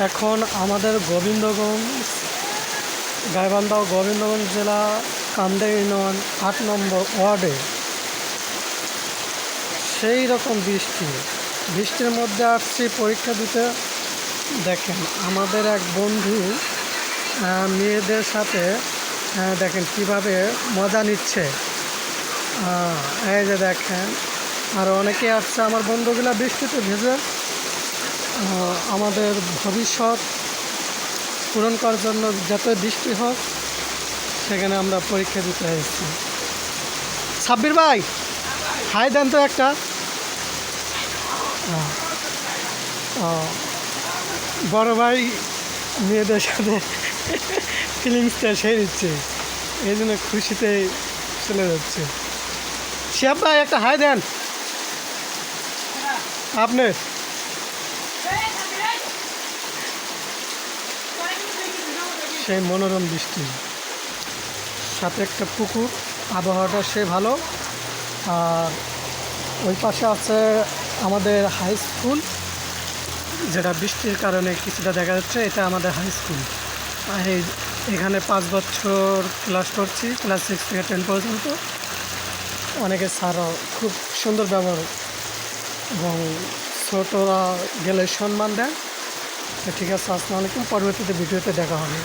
এখন আমাদের গাইবান্ধা ও গোবিন্দগঞ্জ জেলা কান্দা ইউনিয়ন ৮ নম্বর ওয়ার্ডে সেই রকম বৃষ্টির মধ্যে আসছি পরীক্ষা দিতে। দেখেন আমাদের এক বন্ধু মেয়েদের সাথে দেখেন কিভাবে মজা নিচ্ছে। এই যে দেখেন আর অনেকে আসছে আমার বন্ধুগুলা বৃষ্টিতে ভেজে আমাদের ভবিষ্যৎ পূরণ করার জন্য যত বৃষ্টি হোক সেখানে আমরা পরীক্ষা দিতে এসেছি। সাব্বির ভাই হাই দেন তো একটা। বড় ভাই মেয়েদের সাথে ফিলিংসটা সেই দিচ্ছে, এই জন্য খুশিতে চলে যাচ্ছে। শিহাব ভাই একটা হাই দেন আপনি। সেই মনোরম বৃষ্টি সাথে একটা পুকুর, আবহাওয়াটা সে ভালো। আর ওই পাশে আছে আমাদের হাই স্কুল, যেটা বৃষ্টির কারণে কিছুটা দেখা যাচ্ছে। এটা আমাদের হাই স্কুল। এখানে 5 বছর ক্লাস করছি, ক্লাস 6 থেকে 10 পর্যন্ত। অনেকে স্যারও খুব সুন্দর ব্যবহার এবং ছোটরা গেলে সম্মান দেয়। ঠিক আছে, আসসালামু আলাইকুম। পরবর্তীতে ভিডিওতে দেখা হবে।